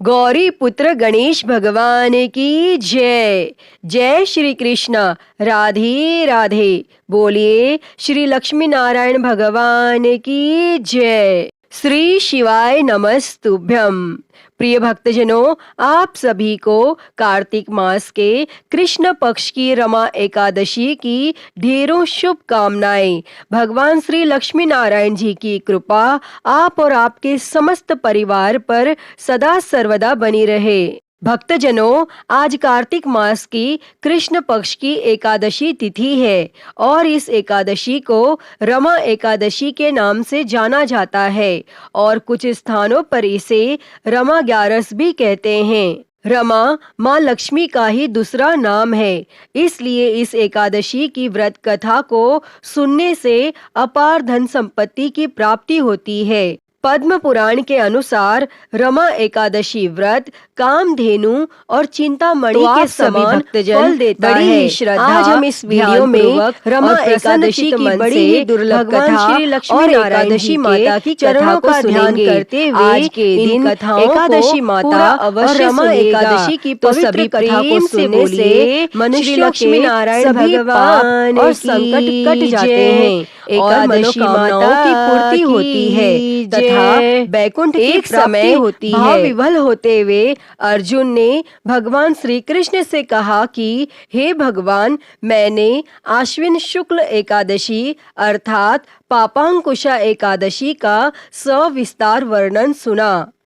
गौरी पुत्र गणेश भगवान की जय। जय श्री कृष्ण। राधे राधे। बोलिए श्री लक्ष्मी नारायण भगवान की जय। श्री शिवाय नमस्तुभ्यम। प्रिय भक्तजनों, आप सभी को कार्तिक मास के कृष्ण पक्ष की रमा एकादशी की ढेरों शुभकामनाएं। भगवान श्री लक्ष्मी नारायण जी की कृपा आप और आपके समस्त परिवार पर सदा सर्वदा बनी रहे। भक्तजनों, आज कार्तिक मास की कृष्ण पक्ष की एकादशी तिथि है और इस एकादशी को रमा एकादशी के नाम से जाना जाता है और कुछ स्थानों पर इसे रमा 11 भी कहते हैं। रमा माँ लक्ष्मी का ही दूसरा नाम है, इसलिए इस एकादशी की व्रत कथा को सुनने से अपार धन संपत्ति की प्राप्ति होती है। पद्म पुराण के अनुसार रमा एकादशी व्रत कामधेनु और चिंतामणि के समान फल देता है। श्रद्धा आज हम इस वीडियो में रमा एकादशी की बड़ी ही दुर्लभ कथा श्री लक्ष्मी नारायण जी माता की चरणों का ध्यान करते हुए आज के दिन एकादशी माता अवश्य रमा एकादशी की पवित्र कथा को सुनने से मनुष्य लक्ष्मी नारायण भगवान और संकट कट जाते हैं। एकादशी माता की पूर्ति होती है तथा बैकुंठ एक समय होती है। भाव विभल होते हुए अर्जुन ने भगवान श्री कृष्ण से कहा कि हे भगवान, मैंने आश्विन शुक्ल एकादशी अर्थात पापांकुशा एकादशी का सविस्तार वर्णन सुना।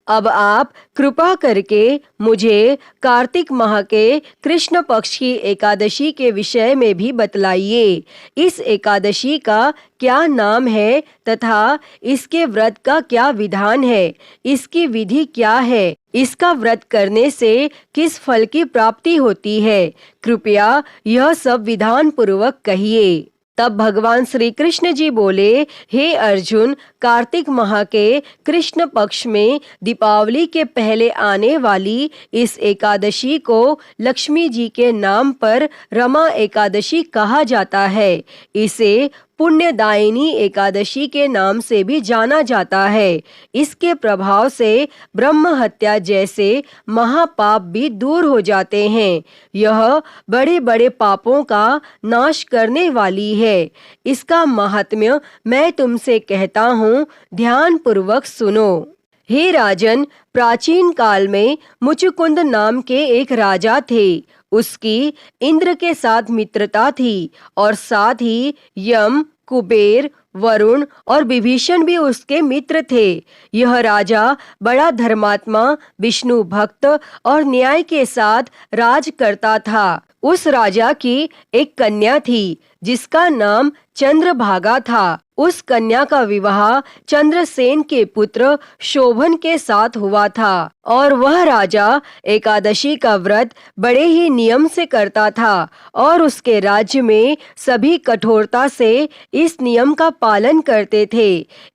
अब आप कृपा करके मुझे कार्तिक माह के कृष्ण पक्ष की एकादशी के विषय में भी बतलाइए। इस एकादशी का क्या नाम है तथा इसके व्रत का क्या विधान है, इसकी विधि क्या है, इसका व्रत करने से किस फल की प्राप्ति होती है, कृपया यह सब विधान पूर्वक कहिए। तब भगवान श्री कृष्ण जी बोले, हे अर्जुन, कार्तिक माह के कृष्ण पक्ष में दीपावली के पहले आने वाली इस एकादशी को लक्ष्मी जी के नाम पर रमा एकादशी कहा जाता है। इसे पुण्यदायिनी एकादशी के नाम से भी जाना जाता है। इसके प्रभाव से ब्रह्म हत्या जैसे महापाप भी दूर हो जाते हैं। यह बड़े बड़े पापों का नाश करने वाली है। इसका महात्म्य मैं तुमसे कहता हूँ, ध्यान पूर्वक सुनो। हे राजन, प्राचीन काल में मुचुकुंद नाम के एक राजा थे। उसकी इंद्र के साथ मित्रता थी और साथ ही यम, कुबेर, वरुण और विभीषण भी उसके मित्र थे। यह राजा बड़ा धर्मात्मा, विष्णु भक्त और न्याय के साथ राज करता था। उस राजा की एक कन्या थी जिसका नाम चंद्रभागा था। उस कन्या का विवाह चंद्रसेन के पुत्र शोभन के साथ हुआ था और वह राजा एकादशी का व्रत बड़े ही नियम से करता था और उसके राज्य में सभी कठोरता से इस नियम का पालन करते थे।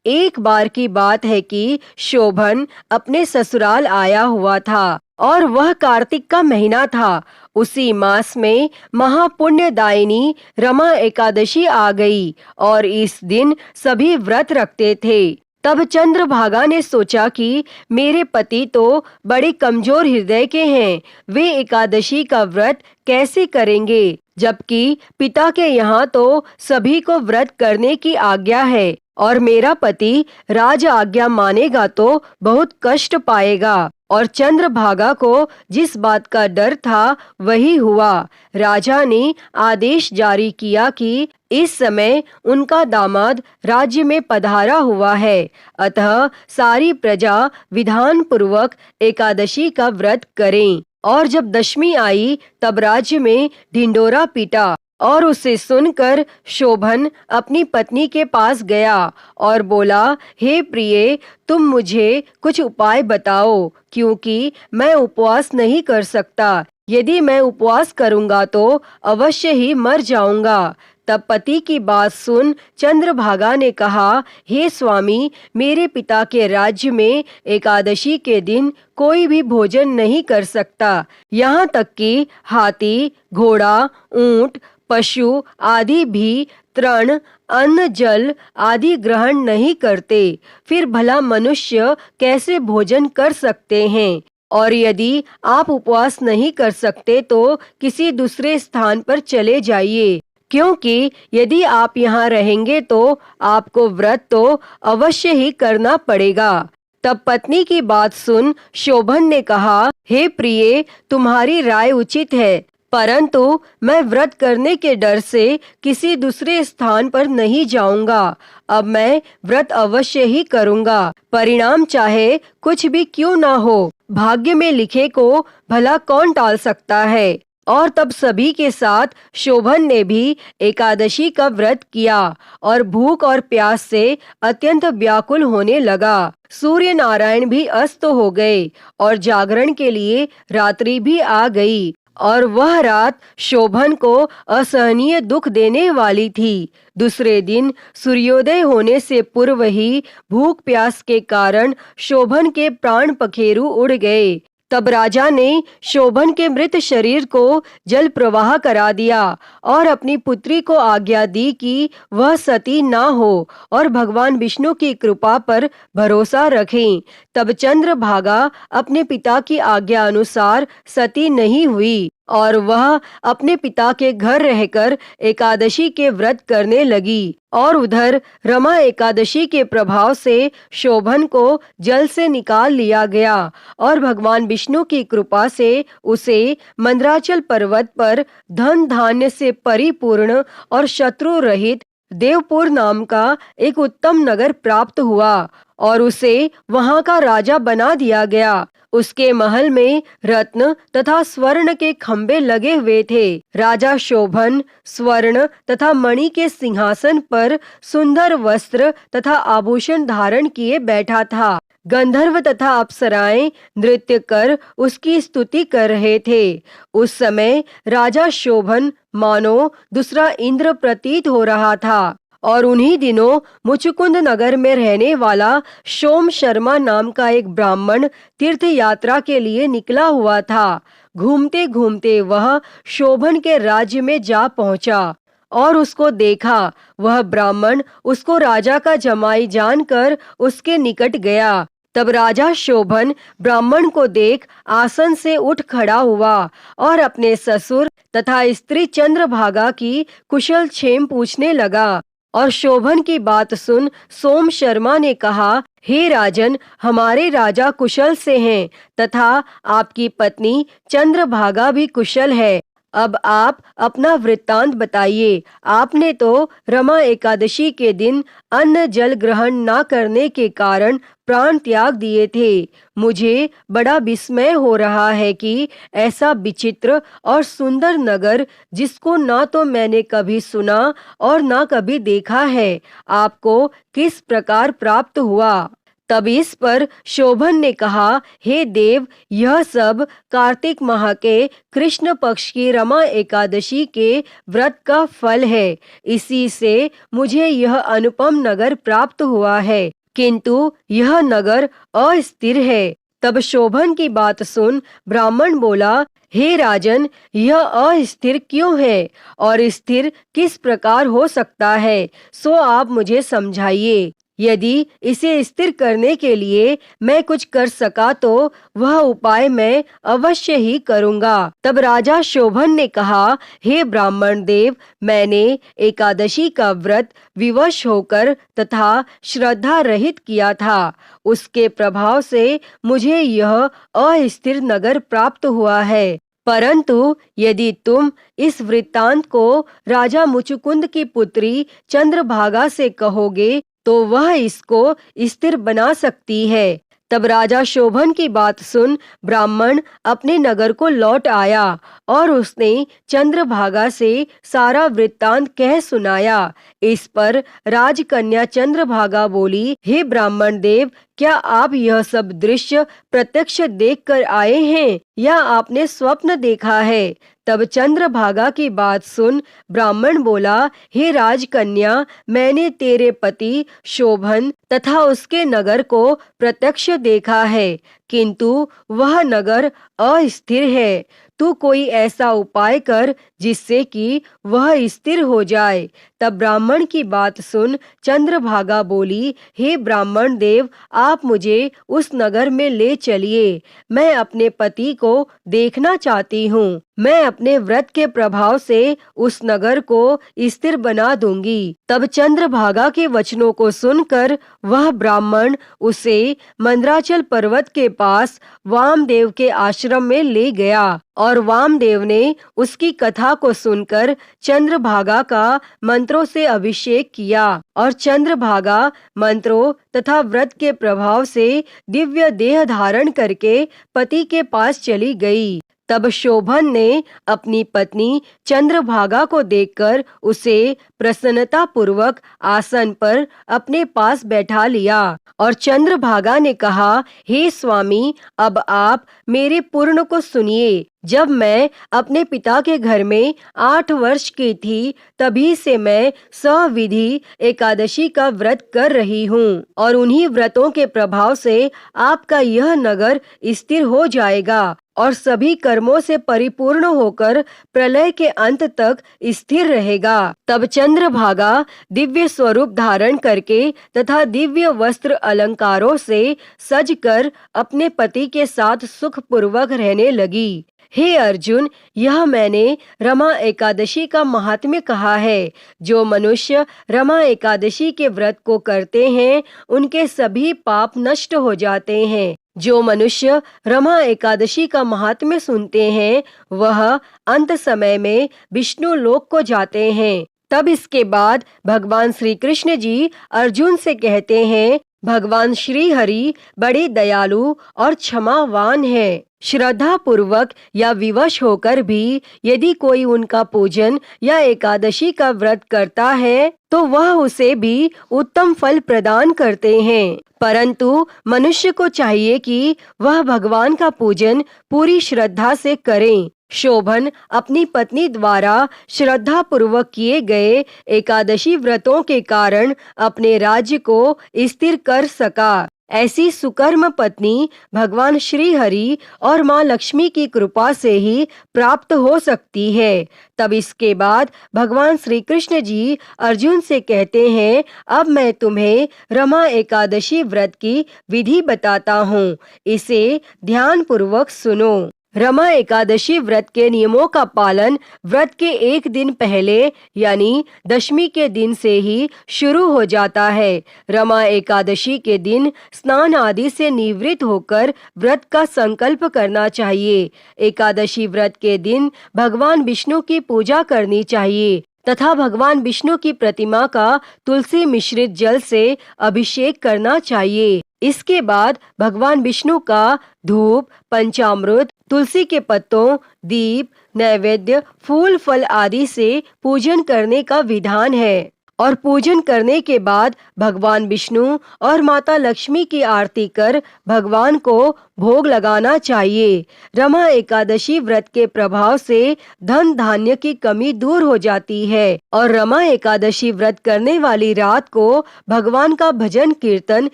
एक बार की बात है कि शोभन अपने ससुराल आया हुआ था और वह कार्तिक का महीना था। उसी मास में महापुण्यदायिनी रमा एकादशी आ गई और इस दिन सभी व्रत रखते थे। तब चंद्रभागा ने सोचा कि मेरे पति तो बड़े कमजोर हृदय के हैं, वे एकादशी का व्रत कैसे करेंगे, जबकि पिता के यहाँ तो सभी को व्रत करने की आज्ञा है और मेरा पति राज आज्ञा मानेगा तो बहुत कष्ट पाएगा। और चंद्रभागा को जिस बात का डर था वही हुआ। राजा ने आदेश जारी किया कि इस समय उनका दामाद राज्य में पधारा हुआ है, अतः सारी प्रजा विधान पूर्वक एकादशी का व्रत करें। और जब दशमी आई तब राज्य में ढिंडोरा पीटा और उसे सुनकर शोभन अपनी पत्नी के पास गया और बोला, हे प्रिय, तुम मुझे कुछ उपाय बताओ, क्योंकि मैं उपवास नहीं कर सकता। यदि मैं उपवास करूंगा तो अवश्य ही मर जाऊंगा। तब पति की बात सुन चंद्रभागा ने कहा, हे स्वामी, मेरे पिता के राज्य में एकादशी के दिन कोई भी भोजन नहीं कर सकता। यहाँ तक कि हाथी, घोड़ा, ऊंट, पशु आदि भी तृण, अन्न, जल आदि ग्रहण नहीं करते। फिर भला मनुष्य कैसे भोजन कर सकते हैं। और यदि आप उपवास नहीं कर सकते तो किसी दूसरे स्थान पर चले जाइए, क्योंकि यदि आप यहाँ रहेंगे तो आपको व्रत तो अवश्य ही करना पड़ेगा। तब पत्नी की बात सुन शोभन ने कहा, हे प्रिय, तुम्हारी राय उचित है, परंतु मैं व्रत करने के डर से किसी दूसरे स्थान पर नहीं जाऊंगा। अब मैं व्रत अवश्य ही करूंगा, परिणाम चाहे कुछ भी क्यों ना हो। भाग्य में लिखे को भला कौन टाल सकता है। और तब सभी के साथ शोभन ने भी एकादशी का व्रत किया और भूख और प्यास से अत्यंत व्याकुल होने लगा। सूर्य नारायण भी अस्त हो गए और जागरण के लिए रात्रि भी आ गई और वह रात शोभन को असहनीय दुख देने वाली थी। दूसरे दिन सूर्योदय होने से पूर्व ही भूख प्यास के कारण शोभन के प्राण पखेरु उड़ गए। तब राजा ने शोभन के मृत शरीर को जल प्रवाह करा दिया और अपनी पुत्री को आज्ञा दी कि वह सती ना हो और भगवान विष्णु की कृपा पर भरोसा रखें। तब चंद्रभागा अपने पिता की आज्ञा अनुसार सती नहीं हुई और वह अपने पिता के घर रहकर एकादशी के व्रत करने लगी। और उधर रमा एकादशी के प्रभाव से शोभन को जल से निकाल लिया गया और भगवान विष्णु की कृपा से उसे मंदराचल पर्वत पर धन धान्य से परिपूर्ण और शत्रु रहित देवपुर नाम का एक उत्तम नगर प्राप्त हुआ और उसे वहां का राजा बना दिया गया। उसके महल में रत्न तथा स्वर्ण के खंबे लगे हुए थे। राजा शोभन स्वर्ण तथा मणि के सिंहासन पर सुंदर वस्त्र तथा आभूषण धारण किए बैठा था। गंधर्व तथा अप्सराएं नृत्य कर उसकी स्तुति कर रहे थे। उस समय राजा शोभन मानो दूसरा इंद्र प्रतीत हो रहा था। और उन्हीं दिनों मुचुकुंद नगर में रहने वाला सोम शर्मा नाम का एक ब्राह्मण तीर्थ यात्रा के लिए निकला हुआ था। घूमते घूमते वह शोभन के राज्य में जा पहुंचा और उसको देखा। वह ब्राह्मण उसको राजा का जमाई जानकर उसके निकट गया। तब राजा शोभन ब्राह्मण को देख आसन से उठ खड़ा हुआ और अपने ससुर तथा स्त्री चंद्रभागा की कुशल क्षेम पूछने लगा। और शोभन की बात सुन सोम शर्मा ने कहा, हे राजन, हमारे राजा कुशल से हैं तथा आपकी पत्नी चंद्रभागा भी कुशल है। अब आप अपना वृत्तांत बताइए। आपने तो रमा एकादशी के दिन अन्न जल ग्रहण न करने के कारण प्राण त्याग दिए थे। मुझे बड़ा विस्मय हो रहा है कि ऐसा विचित्र और सुंदर नगर, जिसको ना तो मैंने कभी सुना और ना कभी देखा है, आपको किस प्रकार प्राप्त हुआ। तब इस पर शोभन ने कहा, हे देव, यह सब कार्तिक माह के कृष्ण पक्ष की रमा एकादशी के व्रत का फल है। इसी से मुझे यह अनुपम नगर प्राप्त हुआ है, किंतु यह नगर अस्थिर है। तब शोभन की बात सुन ब्राह्मण बोला, हे राजन, यह अस्थिर क्यों है और स्थिर किस प्रकार हो सकता है, सो आप मुझे समझाइए। यदि इसे स्थिर करने के लिए मैं कुछ कर सका तो वह उपाय मैं अवश्य ही करूंगा। तब राजा शोभन ने कहा, हे ब्राह्मण देव, मैंने एकादशी का व्रत विवश होकर तथा श्रद्धा रहित किया था। उसके प्रभाव से मुझे यह अस्थिर नगर प्राप्त हुआ है। परंतु यदि तुम इस वृत्तांत को राजा मुचुकुंद की पुत्री चंद्रभागा से कहोगे तो वह इसको स्थिर बना सकती है। तब राजा शोभन की बात सुन ब्राह्मण अपने नगर को लौट आया और उसने चंद्रभागा से सारा वृत्तांत कह सुनाया। इस पर राजकन्या चंद्रभागा बोली, हे ब्राह्मण देव, क्या आप यह सब दृश्य प्रत्यक्ष देखकर आए हैं या आपने स्वप्न देखा है। तब चंद्रभागा की बात सुन ब्राह्मण बोला, हे राजकन्या, मैंने तेरे पति शोभन तथा उसके नगर को प्रत्यक्ष देखा है, किंतु वह नगर अस्थिर है। तू कोई ऐसा उपाय कर जिससे कि वह स्थिर हो जाए। तब ब्राह्मण की बात सुन चंद्रभागा बोली, हे ब्राह्मण देव, आप मुझे उस नगर में ले चलिए। मैं अपने पति को देखना चाहती हूँ। मैं अपने व्रत के प्रभाव से उस नगर को स्थिर बना दूंगी। तब चंद्रभागा के वचनों को सुनकर वह ब्राह्मण उसे मंदराचल पर्वत के पास वामदेव के आश्रम में ले गया और वामदेव ने उसकी कथा को सुनकर चंद्रभागा का मंत्रों से अभिषेक किया और चंद्रभागा मंत्रों तथा व्रत के प्रभाव से दिव्य देह धारण करके पति के पास चली गई। तब शोभन ने अपनी पत्नी चंद्रभागा को देखकर उसे प्रसन्नता पूर्वक आसन पर अपने पास बैठा लिया और चंद्रभागा ने कहा, हे स्वामी, अब आप मेरे पूर्ण को सुनिए। जब मैं अपने पिता के घर में 8 वर्ष की थी, तभी से मैं सविधि एकादशी का व्रत कर रही हूँ और उन्हीं व्रतों के प्रभाव से आपका यह नगर स्थिर हो जाएगा और सभी कर्मों से परिपूर्ण होकर प्रलय के अंत तक स्थिर रहेगा। तब चंद्रभागा दिव्य स्वरूप धारण करके तथा दिव्य वस्त्र अलंकारों से सजकर अपने पति के साथ सुख पूर्वक रहने लगी। हे अर्जुन, यह मैंने रमा एकादशी का महात्म्य कहा है। जो मनुष्य रमा एकादशी के व्रत को करते हैं, उनके सभी पाप नष्ट हो जाते हैं। जो मनुष्य रमा एकादशी का महात्म्य सुनते हैं, वह अंत समय में विष्णु लोक को जाते हैं। तब इसके बाद भगवान श्री कृष्ण जी अर्जुन से कहते हैं, भगवान श्री हरि बड़े दयालु और क्षमावान है। श्रद्धा पूर्वक या विवश होकर भी यदि कोई उनका पूजन या एकादशी का व्रत करता है, तो वह उसे भी उत्तम फल प्रदान करते हैं। परंतु मनुष्य को चाहिए कि वह भगवान का पूजन पूरी श्रद्धा से करें। शोभन अपनी पत्नी द्वारा श्रद्धा पूर्वक किए गए एकादशी व्रतों के कारण अपने राज्य को स्थिर कर सका। ऐसी सुकर्म पत्नी भगवान श्री हरि और माँ लक्ष्मी की कृपा से ही प्राप्त हो सकती है। तब इसके बाद भगवान श्री कृष्ण जी अर्जुन से कहते हैं, अब मैं तुम्हें रमा एकादशी व्रत की विधि बताता हूँ, इसे ध्यान पूर्वक सुनो। रमा एकादशी व्रत के नियमों का पालन व्रत के एक दिन पहले यानी दशमी के दिन से ही शुरू हो जाता है। रमा एकादशी के दिन स्नान आदि से निवृत्त होकर व्रत का संकल्प करना चाहिए। एकादशी व्रत के दिन भगवान विष्णु की पूजा करनी चाहिए तथा भगवान विष्णु की प्रतिमा का तुलसी मिश्रित जल से अभिषेक करना चाहिए। इसके बाद भगवान विष्णु का धूप, पंचामृत, तुलसी के पत्तों, दीप, नैवेद्य, फूल फल आदि से पूजन करने का विधान है और पूजन करने के बाद भगवान विष्णु और माता लक्ष्मी की आरती कर भगवान को भोग लगाना चाहिए। रमा एकादशी व्रत के प्रभाव से धन धान्य की कमी दूर हो जाती है और रमा एकादशी व्रत करने वाली रात को भगवान का भजन कीर्तन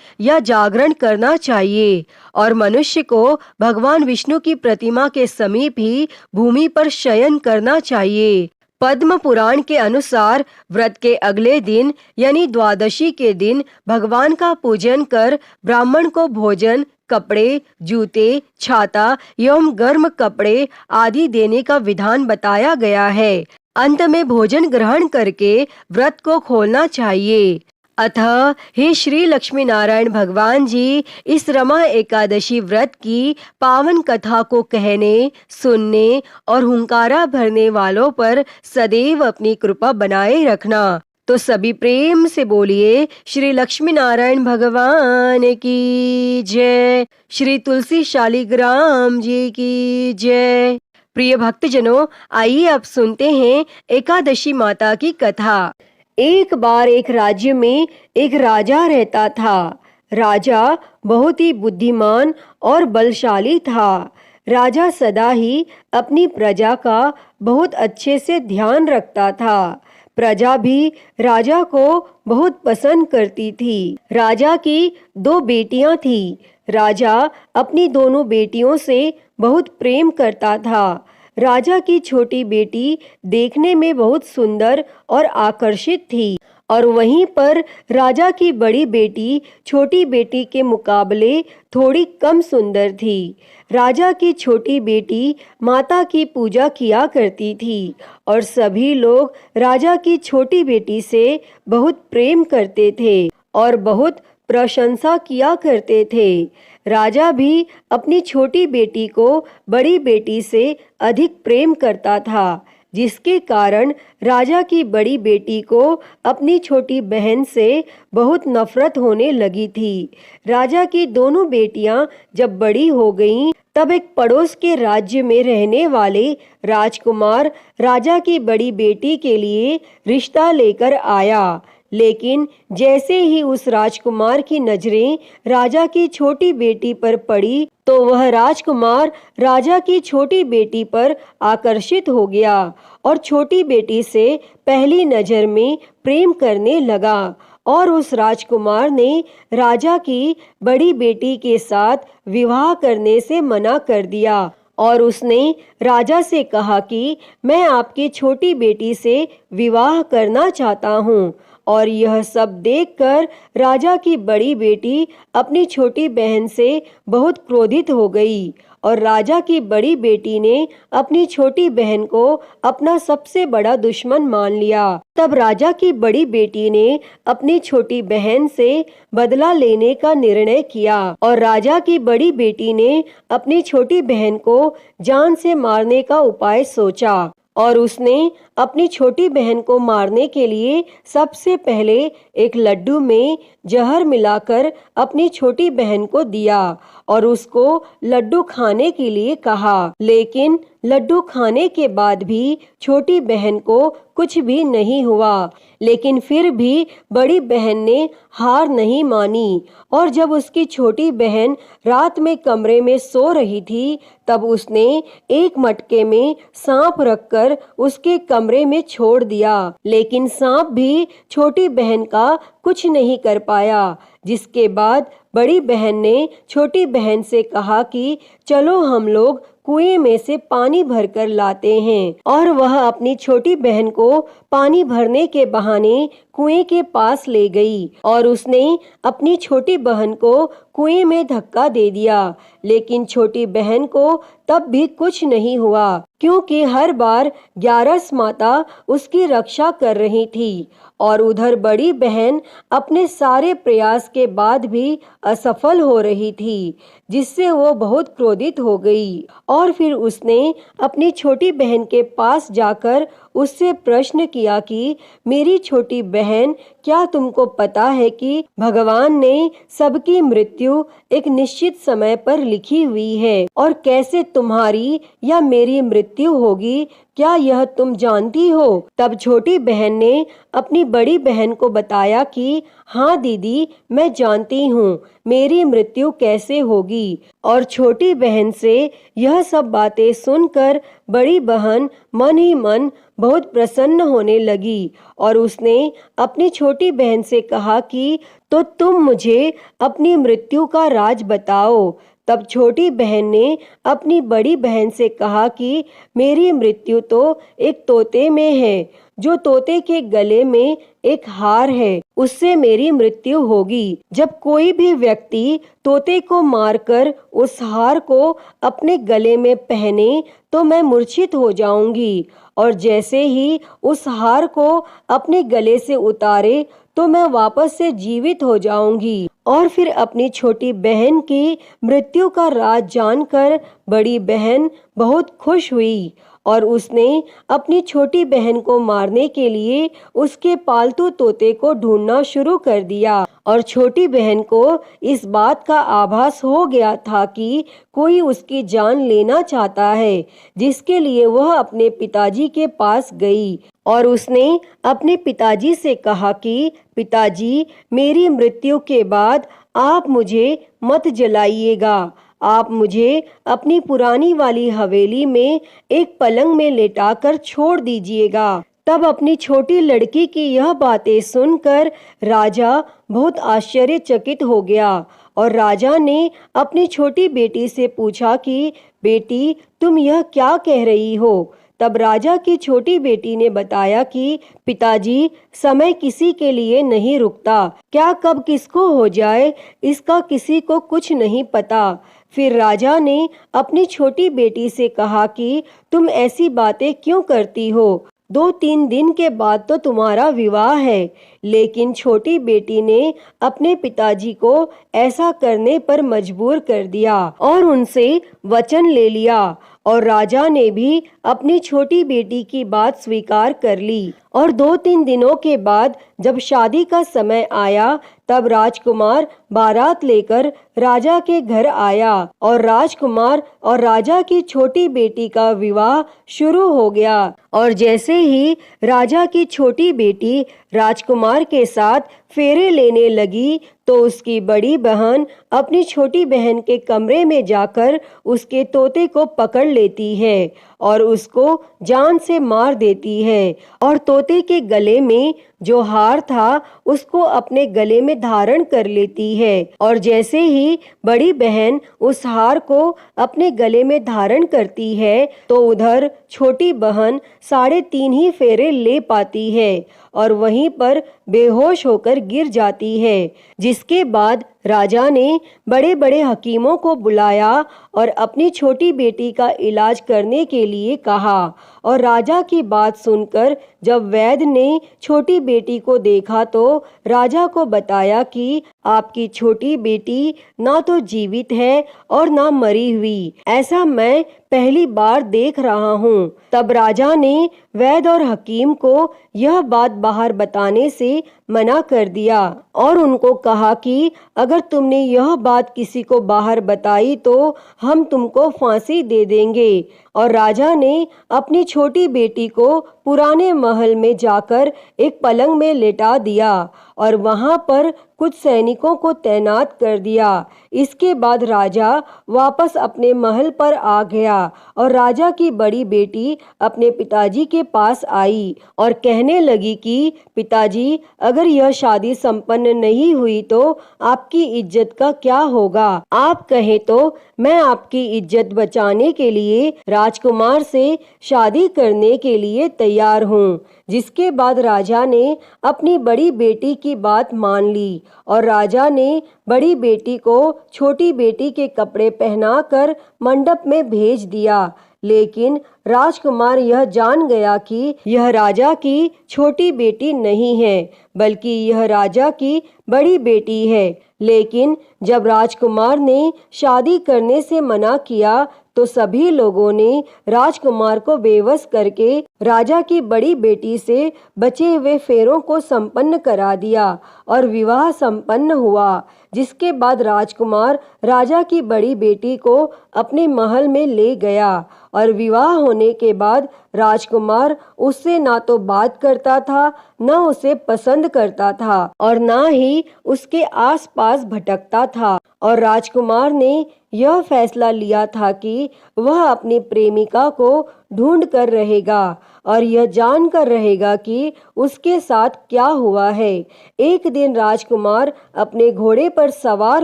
या जागरण करना चाहिए और मनुष्य को भगवान विष्णु की प्रतिमा के समीप ही भूमि पर शयन करना चाहिए। पद्म पुराण के अनुसार व्रत के अगले दिन यानी द्वादशी के दिन भगवान का पूजन कर ब्राह्मण को भोजन, कपड़े, जूते, छाता एवं गर्म कपड़े आदि देने का विधान बताया गया है। अंत में भोजन ग्रहण करके व्रत को खोलना चाहिए। अतः हे श्री लक्ष्मी नारायण भगवान जी, इस रमा एकादशी व्रत की पावन कथा को कहने, सुनने और हुंकारा भरने वालों पर सदैव अपनी कृपा बनाए रखना। तो सभी प्रेम से बोलिए श्री लक्ष्मी नारायण भगवान की जय, श्री तुलसी शालिग्राम जी की जय। प्रिय भक्तजनों, आइए अब सुनते हैं एकादशी माता की कथा। एक बार एक राज्य में एक राजा रहता था। राजा बहुत ही बुद्धिमान और बलशाली था। राजा सदा ही अपनी प्रजा का बहुत अच्छे से ध्यान रखता था। प्रजा भी राजा को बहुत पसंद करती थी। राजा की 2 बेटियां थीं। राजा अपनी दोनों बेटियों से बहुत प्रेम करता था। राजा की छोटी बेटी देखने में बहुत सुंदर और आकर्षित थी और वहीं पर राजा की बड़ी बेटी छोटी बेटी के मुकाबले थोड़ी कम सुंदर थी। राजा की छोटी बेटी माता की पूजा किया करती थी और सभी लोग राजा की छोटी बेटी से बहुत प्रेम करते थे और बहुत प्रशंसा किया करते थे। राजा भी अपनी छोटी बेटी को बड़ी बेटी से अधिक प्रेम करता था, जिसके कारण राजा की बड़ी बेटी को अपनी छोटी बहन से बहुत नफरत होने लगी थी। राजा की दोनों बेटियां जब बड़ी हो गईं, तब एक पड़ोस के राज्य में रहने वाले राजकुमार राजा की बड़ी बेटी के लिए रिश्ता लेकर आया। लेकिन जैसे ही उस राजकुमार की नजरें राजा की छोटी बेटी पर पड़ी, तो वह राजकुमार राजा की छोटी बेटी पर आकर्षित हो गया और छोटी बेटी से पहली नजर में प्रेम करने लगा। और उस राजकुमार ने राजा की बड़ी बेटी के साथ विवाह करने से मना कर दिया और उसने राजा से कहा कि मैं आपकी छोटी बेटी से विवाह करना चाहता हूँ। और यह सब देखकर राजा की बड़ी बेटी अपनी छोटी बहन से बहुत क्रोधित हो गई और राजा की बड़ी बेटी ने अपनी छोटी बहन को अपना सबसे बड़ा दुश्मन मान लिया। तब राजा की बड़ी बेटी ने अपनी छोटी बहन से बदला लेने का निर्णय किया और राजा की बड़ी बेटी ने अपनी छोटी बहन को जान से मारने का उपाय सोचा और उसने अपनी छोटी बहन को मारने के लिए सबसे पहले एक लड्डू में जहर मिलाकर अपनी छोटी बहन को दिया और उसको लड्डू खाने के लिए कहा। लेकिन लड्डू खाने के बाद भी छोटी बहन को कुछ भी नहीं हुआ, लेकिन फिर भी बड़ी बहन ने हार नहीं मानी और जब उसकी छोटी बहन रात में कमरे में सो रही थी, तब उसने एक मटके में सांप रखकर उसके कमरे में छोड़ दिया। लेकिन सांप भी छोटी बहन का कुछ नहीं कर पाया, जिसके बाद बड़ी बहन ने छोटी बहन से कहा कि चलो हम लोग कुएं में से पानी भरकर लाते हैं। और वह अपनी छोटी बहन को पानी भरने के बहाने कुएं के पास ले गई और उसने अपनी छोटी बहन को कुएं में धक्का दे दिया। लेकिन छोटी बहन को तब भी कुछ नहीं हुआ, क्योंकि हर बार ग्यारस माता उसकी रक्षा कर रही थी और उधर बड़ी बहन अपने सारे प्रयास के बाद भी असफल हो रही थी, जिससे वो बहुत क्रोधित हो गई। और फिर उसने अपनी छोटी बहन के पास जाकर उससे प्रश्न किया कि मेरी छोटी बहन, क्या तुमको पता है कि भगवान ने सबकी मृत्यु एक निश्चित समय पर लिखी हुई है और कैसे तुम्हारी या मेरी मृत्यु होगी, क्या यह तुम जानती हो? तब छोटी बहन ने अपनी बड़ी बहन को बताया कि हाँ दीदी, मैं जानती हूँ मेरी मृत्यु कैसे होगी। और छोटी बहन से यह सब बातें सुनकर बड़ी बहन मन ही मन बहुत प्रसन्न होने लगी और उसने अपनी छोटी बहन से कहा कि तो तुम मुझे अपनी मृत्यु का राज बताओ। तब छोटी बहन ने अपनी बड़ी बहन से कहा कि मेरी मृत्यु तो एक तोते में है, जो तोते के गले में एक हार है, उससे मेरी मृत्यु होगी। जब कोई भी व्यक्ति तोते को मारकर उस हार को अपने गले में पहने तो मैं मूर्छित हो जाऊंगी, और जैसे ही उस हार को अपने गले से उतारे तो मैं वापस से जीवित हो जाऊंगी। और फिर अपनी छोटी बहन की मृत्यु का राज जानकर बड़ी बहन बहुत खुश हुई और उसने अपनी छोटी बहन को मारने के लिए उसके पालतू तोते को ढूंढना शुरू कर दिया। और छोटी बहन को इस बात का आभास हो गया था कि कोई उसकी जान लेना चाहता है, जिसके लिए वह अपने पिताजी के पास गई और उसने अपने पिताजी से कहा कि पिताजी, मेरी मृत्यु के बाद आप मुझे मत जलाइएगा, आप मुझे अपनी पुरानी वाली हवेली में एक पलंग में लेटाकर छोड़ दीजिएगा। तब अपनी छोटी लड़की की यह बातें सुनकर राजा बहुत आश्चर्यचकित हो गया और राजा ने अपनी छोटी बेटी से पूछा कि बेटी तुम यह क्या कह रही हो? तब राजा की छोटी बेटी ने बताया कि पिताजी, समय किसी के लिए नहीं रुकता, क्या कब किसको हो जाए इसका किसी को कुछ नहीं पता। फिर राजा ने अपनी छोटी बेटी से कहा कि तुम ऐसी बातें क्यों करती हो? 2-3 दिन के बाद तो तुम्हारा विवाह है। लेकिन छोटी बेटी ने अपने पिताजी को ऐसा करने पर मजबूर कर दिया और उनसे वचन ले लिया, और राजा ने भी अपनी छोटी बेटी की बात स्वीकार कर ली। और 2-3 दिनों के बाद जब शादी का समय आया, तब राजकुमार बारात लेकर राजा के घर आया और राजकुमार और राजा की छोटी बेटी का विवाह शुरू हो गया। और जैसे ही राजा की छोटी बेटी राजकुमार के साथ फेरे लेने लगी, तो उसकी बड़ी बहन अपनी छोटी बहन के कमरे में जाकर उसके तोते को पकड़ लेती है और उसको जान से मार देती है, और तोते के गले में जो हार था उसको अपने गले में धारण कर लेती है। और जैसे ही बड़ी बहन उस हार को अपने गले में धारण करती है, तो उधर छोटी बहन 3.5 ही फेरे ले पाती है और वहीं पर बेहोश होकर गिर जाती है। जिसके बाद राजा ने बड़े बड़े हकीमों को बुलाया और अपनी छोटी बेटी का इलाज करने के लिए कहा। और राजा की बात सुनकर जब वैद्य ने छोटी बेटी को देखा, तो राजा को बताया कि आपकी छोटी बेटी ना तो जीवित है और ना मरी हुई, ऐसा मैं पहली बार देख रहा हूँ। तब राजा ने वैद्य और हकीम को यह बात बाहर बताने से मना कर दिया और उनको कहा कि अगर तुमने यह बात किसी को बाहर बताई तो हम तुमको फांसी दे देंगे। और राजा ने अपनी छोटी बेटी को पुराने महल में जाकर एक पलंग में लेटा दिया और वहां पर कुछ सैनिकों को तैनात कर दिया। इसके बाद राजा वापस अपने महल पर आ गया और राजा की बड़ी बेटी अपने पिताजी के पास आई और कहने लगी कि पिताजी, अगर यह शादी संपन्न नहीं हुई तो आपकी इज्जत का क्या होगा? आप कहें तो मैं आपकी इज्जत बचाने के लिए राजकुमार से शादी करने के लिए तैयार हूँ। जिसके बाद राजा ने अपनी बड़ी बेटी की बात मान ली और राजा ने बड़ी बेटी को छोटी बेटी के कपड़े पहनाकर मंडप में भेज दिया। लेकिन राजकुमार यह जान गया कि यह राजा की छोटी बेटी नहीं है, बल्कि यह राजा की बड़ी बेटी है। लेकिन जब राजकुमार ने शादी करने से मना किया, तो सभी लोगों ने राजकुमार को बेवश करके राजा की बड़ी बेटी से बचे हुए फेरों को संपन्न करा दिया और विवाह संपन्न हुआ। जिसके बाद राजकुमार राजा की बड़ी बेटी को अपने महल में ले गया और विवाह होने के बाद राजकुमार उससे ना तो बात करता था, न उसे पसंद करता था और ना ही उसके आसपास भटकता था। और राजकुमार ने यह फैसला लिया था कि वह अपनी प्रेमिका को ढूंढ कर रहेगा और यह जान कर रहेगा कि उसके साथ क्या हुआ है। एक दिन राजकुमार अपने घोड़े पर सवार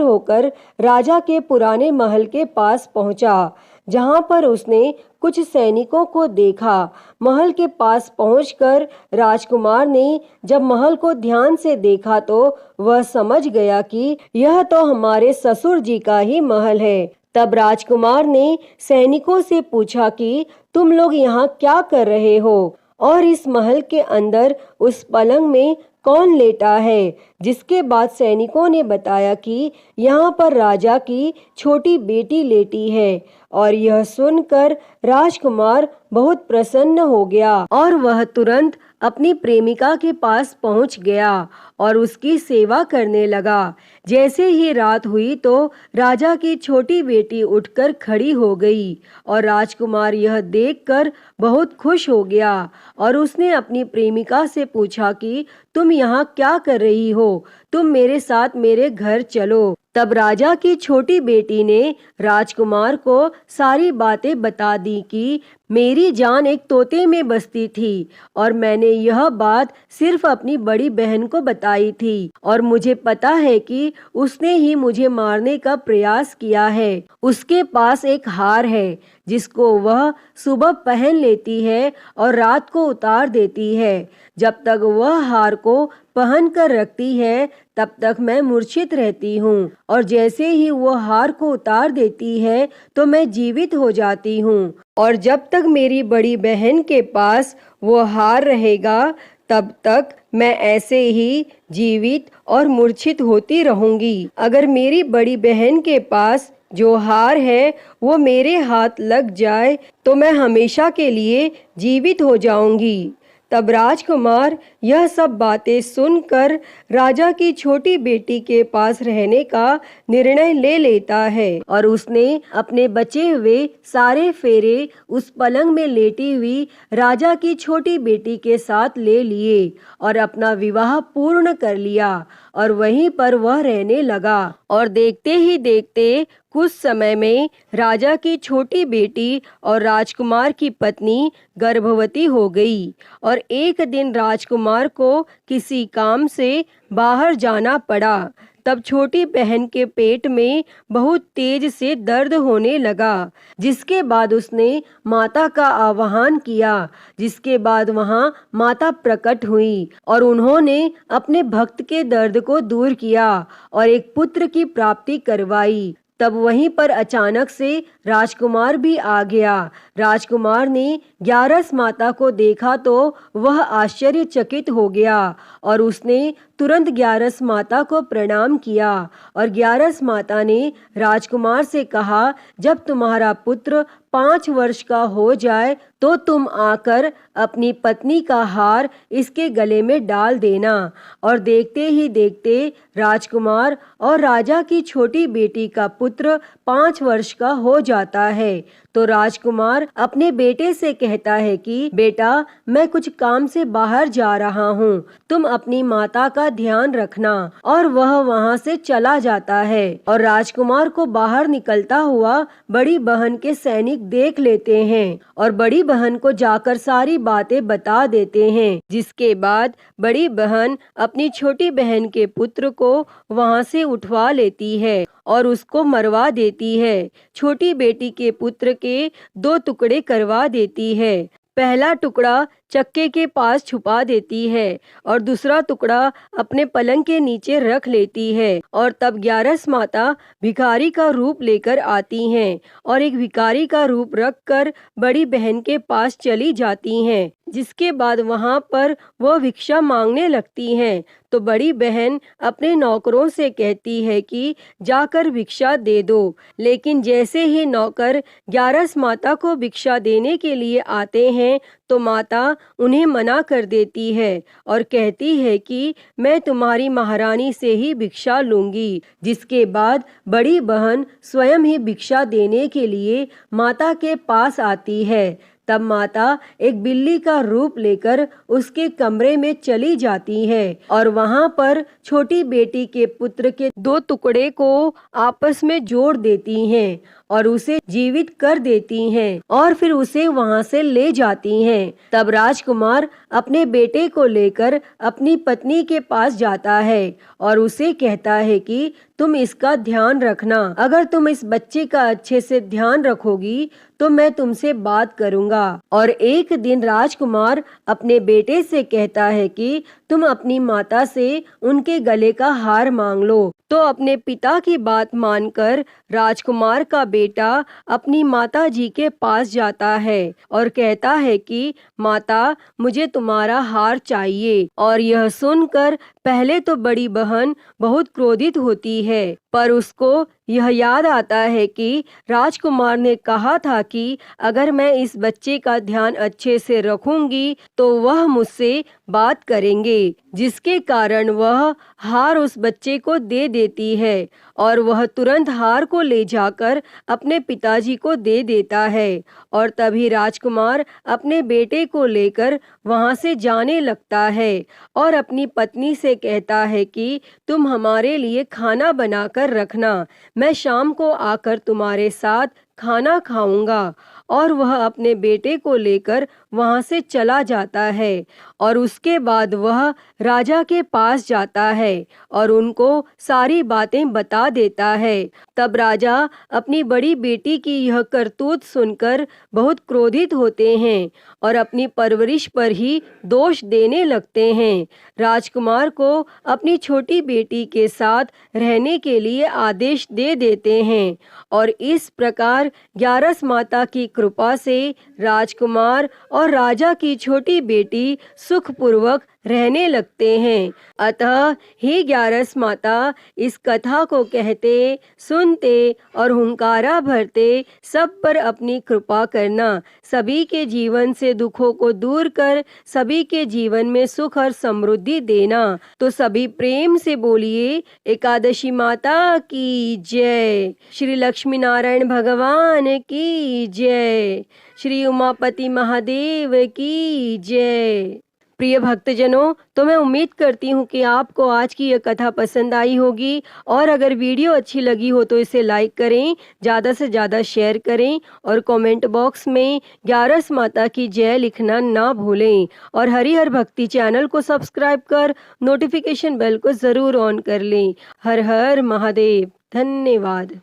होकर राजा के पुराने महल के पास पहुंचा, जहां पर उसने कुछ सैनिकों को देखा। महल के पास पहुंचकर राजकुमार ने जब महल को ध्यान से देखा, तो वह समझ गया कि यह तो हमारे ससुर जी का ही महल है। तब राजकुमार ने सैनिकों से पूछा कि तुम लोग यहाँ क्या कर रहे हो और इस महल के अंदर उस पलंग में कौन लेटा है? जिसके बाद सैनिकों ने बताया कि यहाँ पर राजा की छोटी बेटी लेटी है। और यह सुनकर राजकुमार बहुत प्रसन्न हो गया और वह तुरंत अपनी प्रेमिका के पास पहुंच गया और उसकी सेवा करने लगा। जैसे ही रात हुई तो राजा की छोटी बेटी उठकर खड़ी हो गई और राजकुमार यह देखकर बहुत खुश हो गया और उसने अपनी प्रेमिका से पूछा कि तुम यहाँ क्या कर रही हो? तुम मेरे साथ मेरे घर चलो। तब राजा की छोटी बेटी ने राजकुमार को सारी बातें बता दी कि मेरी जान एक तोते में बसती थी और मैंने यह बात सिर्फ अपनी बड़ी बहन को बताई थी और मुझे पता है कि उसने ही मुझे मारने का प्रयास किया है। उसके पास एक हार है जिसको वह सुबह पहन लेती है और रात को उतार देती है। जब तक वह हार को पहन कर रखती है तब तक मैं मूर्छित रहती हूँ और जैसे ही वो हार को उतार देती है तो मैं जीवित हो जाती हूँ और जब तक मेरी बड़ी बहन के पास वो हार रहेगा तब तक मैं ऐसे ही जीवित और मूर्छित होती रहूंगी। अगर मेरी बड़ी बहन के पास जो हार है वो मेरे हाथ लग जाए तो मैं हमेशा के लिए जीवित हो जाऊंगी। तब राजकुमार यह सब बातें सुनकर राजा की छोटी बेटी के पास रहने का निर्णय ले लेता है और उसने अपने बचे हुए सारे फेरे उस पलंग में लेटी हुई राजा की छोटी बेटी के साथ ले लिए और अपना विवाह पूर्ण कर लिया और वहीं पर वह रहने लगा। और देखते ही देखते कुछ समय में राजा की छोटी बेटी और राजकुमार की पत्नी गर्भवती हो गई और एक दिन राजकुमार को किसी काम से बाहर जाना पड़ा। तब छोटी बहन के पेट में बहुत तेज से दर्द होने लगा, जिसके बाद उसने माता का आह्वान किया, जिसके बाद वहां माता प्रकट हुई और उन्होंने अपने भक्त के दर्द को दूर किया और एक पुत्र की प्राप्ति करवाई। तब वहीं पर अचानक से राजकुमार भी आ गया। राजकुमार ने ग्यारस माता को देखा तो वह आश्चर्यचकित हो गया और उसने तुरंत ग्यारस माता को प्रणाम किया और ग्यारस माता ने राजकुमार से कहा, जब तुम्हारा पुत्र 5 वर्ष का हो जाए तो तुम आकर अपनी पत्नी का हार इसके गले में डाल देना। और देखते ही देखते राजकुमार और राजा की छोटी बेटी का पुत्र 5 वर्ष का हो जाता है। तो राजकुमार अपने बेटे से कहता है कि बेटा, मैं कुछ काम से बाहर जा रहा हूँ, तुम अपनी माता का ध्यान रखना। और वह वहाँ से चला जाता है और राजकुमार को बाहर निकलता हुआ बड़ी बहन के सैनिक देख लेते हैं और बड़ी बहन को जाकर सारी बातें बता देते हैं, जिसके बाद बड़ी बहन अपनी छोटी बहन के पुत्र को वहाँ से उठवा लेती है और उसको मरवा देती है। छोटी बेटी के पुत्र के 2 टुकड़े करवा देती है। पहला टुकड़ा चक्के के पास छुपा देती है और दूसरा टुकड़ा अपने पलंग के नीचे रख लेती है। और तब ग्यारस माता भिखारी का रूप लेकर आती हैं और एक भिखारी का रूप रखकर बड़ी बहन के पास चली जाती हैं, जिसके बाद वहां पर वह भिक्षा मांगने लगती हैं। तो बड़ी बहन अपने नौकरों से कहती है कि जाकर भिक्षा दे दो, लेकिन जैसे ही नौकर ग्यारस माता को भिक्षा देने के लिए आते हैं तो माता उन्हें मना कर देती है और कहती है कि मैं तुम्हारी महारानी से ही भिक्षा लूंगी। जिसके बाद बड़ी बहन स्वयं ही भिक्षा देने के लिए माता के पास आती है। तब माता एक बिल्ली का रूप लेकर उसके कमरे में चली जाती है और वहां पर छोटी बेटी के पुत्र के 2 टुकड़े को आपस में जोड़ देती हैं और उसे जीवित कर देती हैं और फिर उसे वहां से ले जाती हैं। तब राजकुमार अपने बेटे को लेकर अपनी पत्नी के पास जाता है और उसे कहता है कि तुम इसका ध्यान रखना, अगर तुम इस बच्चे का अच्छे से ध्यान रखोगी तो मैं तुमसे बात करूंगा। और एक दिन राजकुमार अपने बेटे से कहता है कि तुम अपनी माता से उनके गले का हार मांग लो। तो अपने पिता की बात मानकर राजकुमार का बेटा अपनी माता जी के पास जाता है और कहता है कि माता, मुझे तुम्हारा हार चाहिए। और यह सुनकर पहले तो बड़ी बहन बहुत क्रोधित होती है, पर उसको यह याद आता है कि राजकुमार ने कहा था कि अगर मैं इस बच्चे का ध्यान अच्छे से रखूंगी तो वह मुझसे बात करेंगे, जिसके कारण वह हार उस बच्चे को दे देती है और वह तुरंत हार को ले जाकर अपने पिताजी को दे देता है और तभी राजकुमार अपने बेटे को लेकर वहां से जाने लगता है और अपनी पत्नी से कहता है कि तुम हमारे लिए खाना बनाकर रखना, मैं शाम को आकर तुम्हारे साथ खाना खाऊंगा। और वह अपने बेटे को लेकर वहां से चला जाता है और उसके बाद वह राजा के पास जाता है और उनको सारी बातें बता देता है। तब राजा अपनी बड़ी बेटी की यह करतूत सुनकर बहुत क्रोधित होते हैं और अपनी परवरिश पर ही दोष देने लगते हैं। राजकुमार को अपनी छोटी बेटी के साथ रहने के लिए आदेश दे देते हैं और इस प्रकार ग्यारस माता की कृपा से राजकुमार और राजा की छोटी बेटी सुखपूर्वक रहने लगते हैं। अतः हे ग्यारस माता, इस कथा को कहते, सुनते और हुंकारा भरते सब पर अपनी कृपा करना, सभी के जीवन से दुखों को दूर कर सभी के जीवन में सुख और समृद्धि देना। तो सभी प्रेम से बोलिए एकादशी माता की जय, श्री लक्ष्मी नारायण भगवान की जय, श्री उमापति महादेव की जय। प्रिय भक्तजनों, तो मैं उम्मीद करती हूँ कि आपको आज की यह कथा पसंद आई होगी और अगर वीडियो अच्छी लगी हो तो इसे लाइक करें, ज़्यादा से ज़्यादा शेयर करें और कमेंट बॉक्स में ग्यारस माता की जय लिखना ना भूलें और हरिहर भक्ति चैनल को सब्सक्राइब कर नोटिफिकेशन बेल को ज़रूर ऑन कर लें। हर हर महादेव। धन्यवाद।